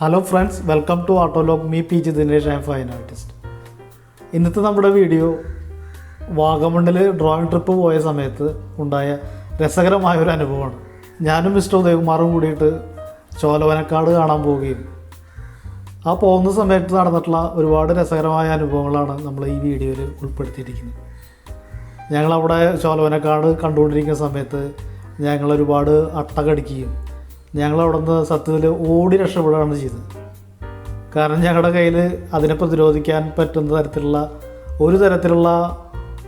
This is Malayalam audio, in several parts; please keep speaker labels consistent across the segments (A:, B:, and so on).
A: Hello friends, welcome to Autolog. Me P G Dinesh, I'm fine artist. ഇന്നത്തെ നമ്മുടെ വീഡിയോ വാഗമണ്ണിൽ ഡ്രോയിങ് ട്രിപ്പ് പോയ സമയത്ത് ഉണ്ടായ രസകരമായൊരു അനുഭവമാണ്. ഞാനും മിസ്റ്റർ ഉദയകുമാറും കൂടിയിട്ട് ചോലവനക്കാട് കാണാൻ പോവുകയും ആ പോകുന്ന സമയത്ത് നടന്നിട്ടുള്ള ഒരുപാട് രസകരമായ അനുഭവങ്ങളാണ് നമ്മൾ ഈ വീഡിയോയിൽ ഉൾപ്പെടുത്തിയിരിക്കുന്നത്. ഞങ്ങളവിടെ ചോലവനക്കാട് കണ്ടുകൊണ്ടിരിക്കുന്ന സമയത്ത് ഞങ്ങളൊരുപാട് അട്ട കടിക്കുകയും ഞങ്ങളവിടെ നിന്ന് സത്യത്തിൽ ഓടി രക്ഷപ്പെടുകയാണ് ചെയ്തത്. കാരണം ഞങ്ങളുടെ കയ്യിൽ അതിനെ പ്രതിരോധിക്കാൻ പറ്റുന്ന തരത്തിലുള്ള ഒരു തരത്തിലുള്ള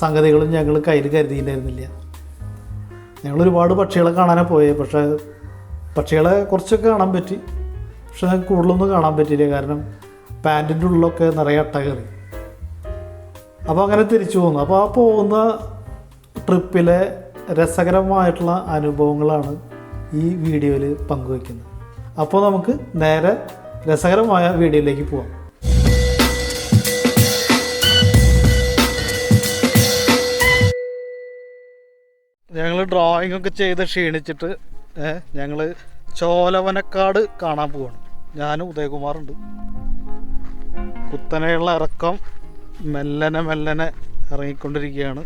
A: സംഗതികളും ഞങ്ങൾ കയ്യിൽ കരുതിയിട്ടുണ്ടായിരുന്നില്ല. ഞങ്ങളൊരുപാട് പക്ഷികളെ കാണാനാണ് പോയത്. പക്ഷേ പക്ഷികളെ കുറച്ചൊക്കെ കാണാൻ പറ്റി, പക്ഷെ ഞങ്ങൾക്ക് കൂടുതലൊന്നും കാണാൻ പറ്റിയില്ല. കാരണം പാൻറ്റിൻ്റെ ഉള്ളിലൊക്കെ നിറയെ അട്ട കയറി. അപ്പോൾ അങ്ങനെ തിരിച്ചു പോന്നു. അപ്പോൾ ആ പോകുന്ന ട്രിപ്പിലെ രസകരമായിട്ടുള്ള അനുഭവങ്ങളാണ് ഈ വീഡിയോയിൽ പങ്കുവയ്ക്കുന്നത്. അപ്പോൾ നമുക്ക് നേരെ രസകരമായ വീഡിയോയിലേക്ക് പോവാം. ഞങ്ങൾ ഡ്രോയിങ് ഒക്കെ ചെയ്ത് ക്ഷീണിച്ചിട്ട് ഞങ്ങൾ ചോലവനക്കാട് കാണാൻ പോവാണ്. ഞാനും ഉദയകുമാറുണ്ട്. കുത്തനെയുള്ള ഇറക്കം, മെല്ലനെ ഇറങ്ങിക്കൊണ്ടിരിക്കുകയാണ്.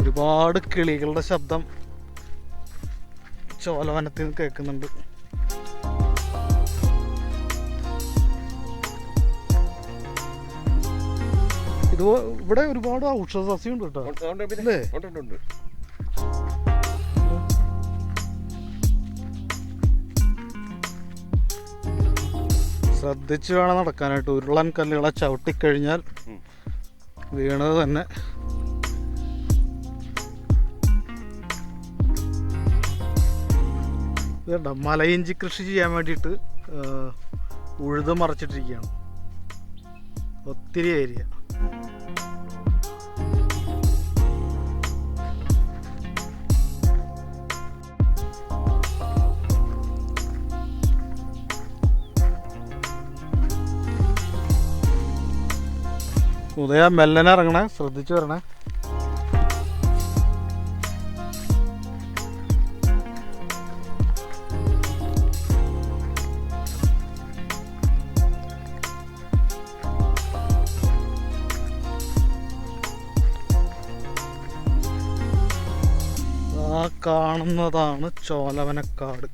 A: ഒരുപാട് കിളികളുടെ ശബ്ദം ചോലവനത്തിൽ നിന്ന് കേൾക്കുന്നുണ്ട്. ഇത് ഇവിടെ ഒരുപാട് ഔഷധ സസ്യം ഉണ്ട് കേട്ടോ, അല്ലേ? ശ്രദ്ധിച്ച് വേണം നടക്കാനായിട്ട്. ഉരുളൻ കല്ലുകളെ ചവിട്ടിക്കഴിഞ്ഞാൽ വീണത് തന്നെ. ഇതുണ്ട, മലയിഞ്ചി കൃഷി ചെയ്യാൻ വേണ്ടിയിട്ട് ഉഴുത് മറച്ചിട്ടിരിക്കുകയാണ്. ഒത്തിരി ഏരിയ. ഉദയ മെല്ലനെ ഇറങ്ങണേ, ശ്രദ്ധിച്ചു വരണേ. ആ കാണുന്നതാണ് ചോലവനക്കാട്.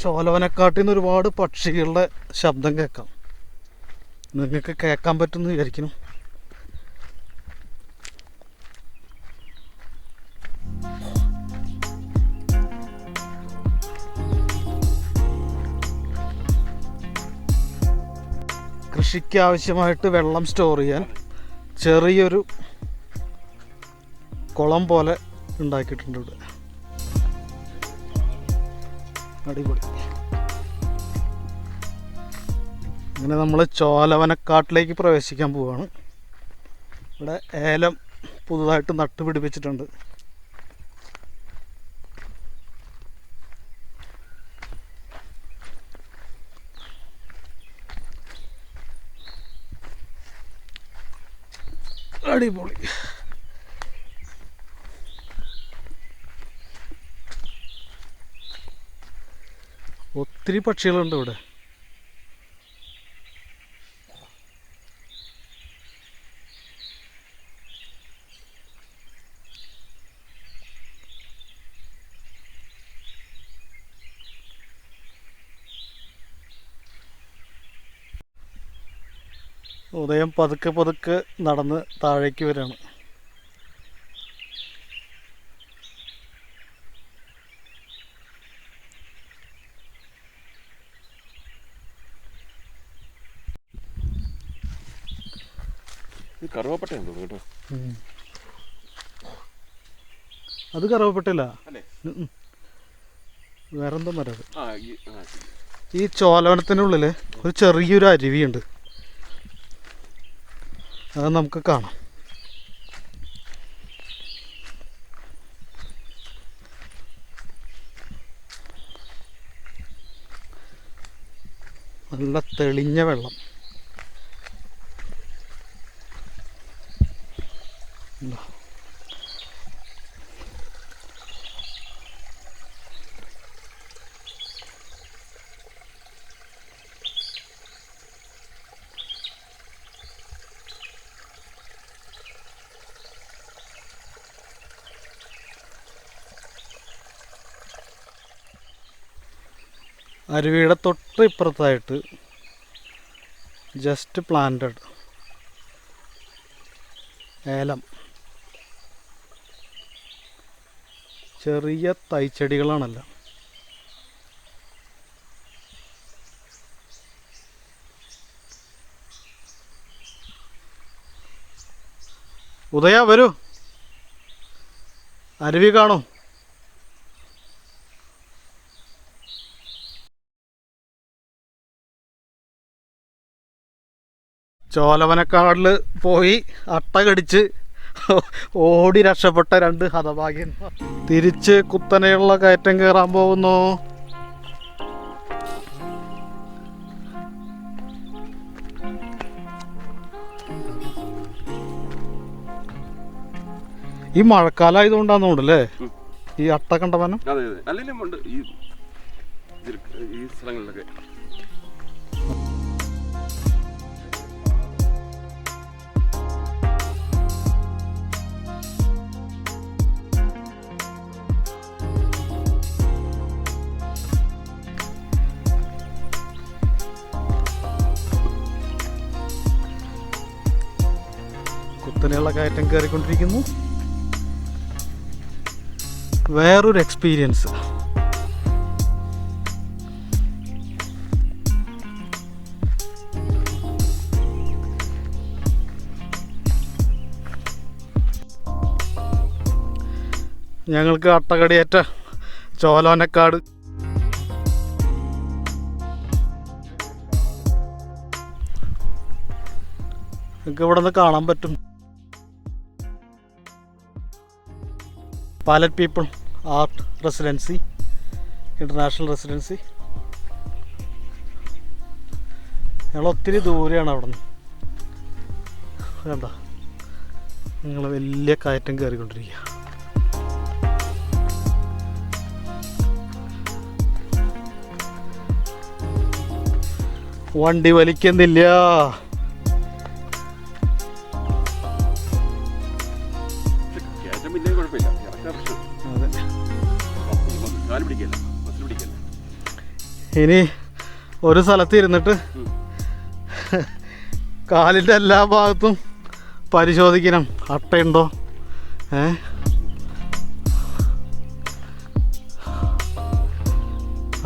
A: ചോലവനക്കാട്ടിൽ നിന്ന് ഒരുപാട് പക്ഷികളുടെ ശബ്ദം കേൾക്കാം. നിങ്ങൾക്ക് കേൾക്കാൻ പറ്റുമെന്ന് വിചാരിക്കുന്നു. കൃഷിക്ക് ആവശ്യമായിട്ട് വെള്ളം സ്റ്റോർ ചെയ്യാൻ ചെറിയൊരു കുളം പോലെ ഉണ്ടാക്കിയിട്ടുണ്ട് ഇവിടെ. അടിപൊളി. അങ്ങനെ നമ്മൾ ചോലവനക്കാട്ടിലേക്ക് പ്രവേശിക്കാൻ പോവുകയാണ്. ഇവിടെ ഏലം പുതുതായിട്ട് നട്ടുപിടിപ്പിച്ചിട്ടുണ്ട്. അടിപൊളി. ഒത്തിരി പക്ഷികളുണ്ട് ഇവിടെ. ഉദയം പതുക്കെ നടന്ന് താഴേക്ക് വരാണ്.
B: കറുവപ്പട്ടയുണ്ടോ കേട്ടോ?
A: അത് കറുവപ്പട്ടയില്ല, വേറെന്തോ മരം. ഈ ചോലവനത്തിനുള്ളിൽ ഒരു ചെറിയൊരു അരുവിയുണ്ട്, അത് നമുക്ക് കാണാം. നല്ല തെളിഞ്ഞ വെള്ളം. അരുവിയുടെ തൊട്ട് ഇപ്പുറത്തായിട്ട് ജസ്റ്റ് പ്ലാന്റഡ് ഏലം, ചെറിയ തൈച്ചെടികളാണല്ലോ. ഉദയ വരൂ, അരുവി കാണൂ. ചോലവനക്കാടിൽ പോയി അട്ട കടിച്ച് ഓടി രക്ഷപ്പെട്ട 2 ഹതഭാഗ്യന്മാർ തിരിച്ച് കുത്തനെയുള്ള കയറ്റം കയറാൻ പോകുന്നു. ഈ മഴക്കാലമായതുകൊണ്ടാന്ന് തോന്നുന്നല്ലേ ഈ അട്ട കണ്ടവനം.
B: ഈ സ്ഥലങ്ങളിലൊക്കെ
A: കുത്തനെയുള്ള കയറ്റം കയറിക്കൊണ്ടിരിക്കുന്നു. വേറൊരു എക്സ്പീരിയൻസ്. ഞങ്ങൾക്ക് അട്ടകടിയേറ്റ ചോലോനക്കാട്. നിങ്ങൾക്ക് ഇവിടെ നിന്ന് കാണാൻ പറ്റും. Palette people art residency, international residency. ഞങ്ങൾ ഒത്തിരി ദൂരെയാണ് അവിടെ നിന്ന്. വേണ്ട, നിങ്ങൾ വലിയ കയറ്റം കയറിക്കൊണ്ടിരിക്കുക. വണ്ടി വലിക്കുന്നില്ല. ഇനി ഒരു സ്ഥലത്ത് ഇരുന്നിട്ട് കാലിൻ്റെ എല്ലാ ഭാഗത്തും പരിശോധിക്കണം അട്ടയുണ്ടോ.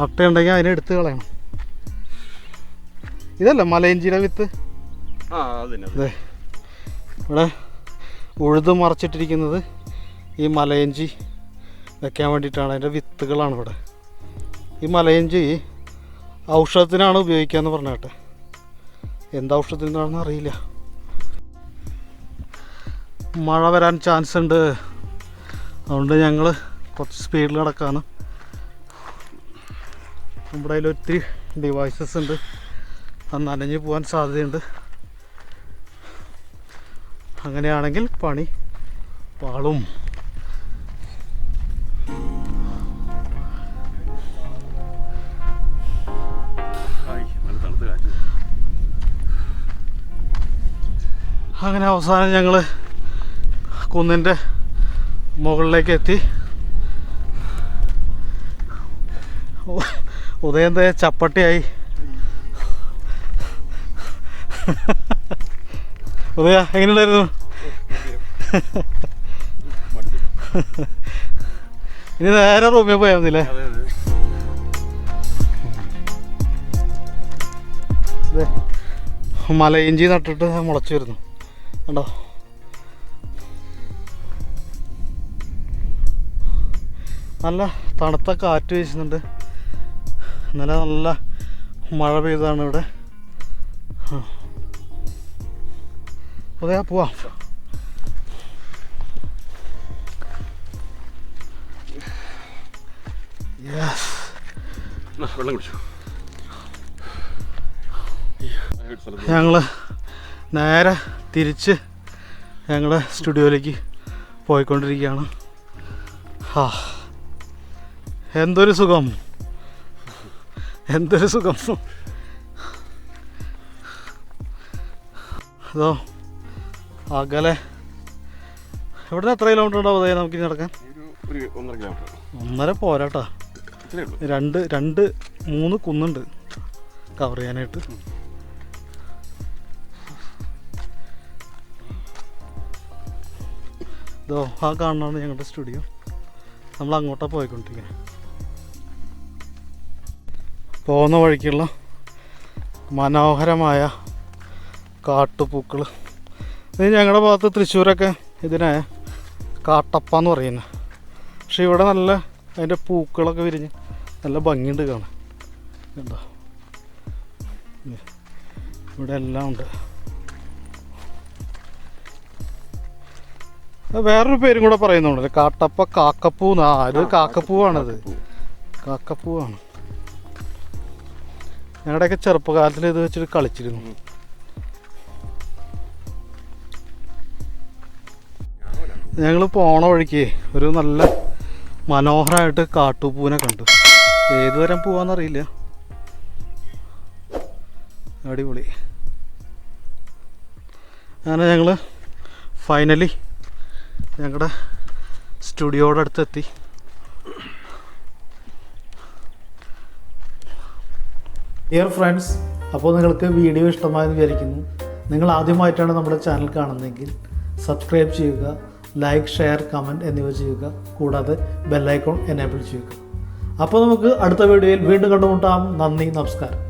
A: അട്ടയുണ്ടെങ്കിൽ അതിനെ എടുത്ത് കളയണം. ഇതല്ല മലയിഞ്ചിയുടെ വിത്ത്. അതെ, ഇവിടെ ഉഴുത് മറച്ചിട്ടിരിക്കുന്നത് ഈ മലയിഞ്ചി വെക്കാൻ വേണ്ടിയിട്ടാണ്. അതിൻ്റെ വിത്തുകളാണ് ഇവിടെ. ഈ മലയിഞ്ചി ഔഷധത്തിനാണ് ഉപയോഗിക്കാമെന്ന് പറഞ്ഞാട്ടെ. എന്ത് ഔഷധത്തിനാണെന്ന് അറിയില്ല. മഴ വരാൻ ചാൻസ് ഉണ്ട്, അതുകൊണ്ട് ഞങ്ങൾ കുറച്ച് സ്പീഡിൽ നടക്കാണ്. നമ്മുടെ കയ്യിൽ ഒത്തിരി ഡിവൈസസ് ഉണ്ട്, അത് നനഞ്ഞ് പോകാൻ സാധ്യതയുണ്ട്. അങ്ങനെയാണെങ്കിൽ പണി പാളും. അങ്ങനെ അവസാനം ഞങ്ങൾ കുന്നിൻ്റെ മുകളിലേക്ക് എത്തി. ഉദയം ചപ്പട്ടിയായി. ഉദയ എങ്ങനെയുണ്ടായിരുന്നു? ഇനി നേരെ റൂമിൽ പോയാൽ മതില്ലേ? അതെ, മല ഇഞ്ചി നട്ടിട്ട് മുളച്ചു വരുന്നു കണ്ടോ. നല്ല തണുത്ത കാറ്റ് വീശുന്നുണ്ട്. ഇന്നലെ നല്ല മഴ പെയ്താണ് ഇവിടെ. അതെ പോവാ.
B: വെള്ളം കുടിച്ചു.
A: ഞങ്ങൾ നേരെ തിരിച്ച് ഞങ്ങളുടെ സ്റ്റുഡിയോയിലേക്ക് പോയിക്കൊണ്ടിരിക്കുകയാണ്. എന്തൊരു സുഖം, എന്തൊരു സുഖം. അതോ അകലെ ഇവിടെ നിന്ന് എത്ര കിലോമീറ്റർ ഉണ്ടാവും അതെ നമുക്ക് നടക്കാൻ?
B: 1.5 കിലോമീറ്റർ.
A: 1.5 പോരാട്ടാ, 2-3 കുന്നുണ്ട് കവർ ചെയ്യാനായിട്ട്. ഇതോ ആ കാണുന്നതാണ് ഞങ്ങളുടെ സ്റ്റുഡിയോ. നമ്മൾ അങ്ങോട്ടാണ് പോയിക്കൊണ്ടിരിക്കുന്നത്. പോകുന്ന വഴിക്കുള്ള മനോഹരമായ കാട്ടുപൂക്കൾ. ഇത് ഞങ്ങളുടെ ഭാഗത്ത് തൃശ്ശൂരൊക്കെ ഇതിനെ കാട്ടപ്പ എന്ന് പറയുന്നത്. പക്ഷെ ഇവിടെ നല്ല അതിൻ്റെ പൂക്കളൊക്കെ വിരിഞ്ഞ് നല്ല ഭംഗിയുണ്ട് കാണാൻ. കണ്ടോ, ഇവിടെ എല്ലാം ഉണ്ട്. വേറൊരു പേരും കൂടെ പറയുന്നുണ്ടല്ലോ, കാട്ടപ്പ, കാക്കപ്പൂ. ഇത് കാക്കപ്പൂവാണത്, കാക്കപ്പൂവാണ്. ഞങ്ങളുടെയൊക്കെ ചെറുപ്പകാലത്തിൽ ഇത് വെച്ചിട്ട് കളിച്ചിരുന്നു. ഞങ്ങൾ പോണ വഴിക്ക് ഒരു നല്ല മനോഹരമായിട്ട് കാട്ടുപൂവിനെ കണ്ടു. ഏതുവരെ പോവാന്നറിയില്ല. അടിപൊളി. അങ്ങനെ ഞങ്ങൾ ഫൈനലി ഞങ്ങളുടെ സ്റ്റുഡിയോയുടെ അടുത്തെത്തി. ഡിയർ ഫ്രണ്ട്സ്, അപ്പോൾ നിങ്ങൾക്ക് വീഡിയോ ഇഷ്ടമായെന്ന് വിചാരിക്കുന്നു. നിങ്ങൾ ആദ്യമായിട്ടാണ് നമ്മുടെ ചാനൽ കാണുന്നതെങ്കിൽ സബ്സ്ക്രൈബ് ചെയ്യുക, ലൈക്ക്, ഷെയർ, കമൻറ്റ് എന്നിവ ചെയ്യുക. കൂടാതെ ബെല്ലൈക്കോൺ എനേബിൾ ചെയ്യുക. അപ്പോൾ നമുക്ക് അടുത്ത വീഡിയോയിൽ വീണ്ടും കണ്ടുമുട്ടാം. നന്ദി, നമസ്കാരം.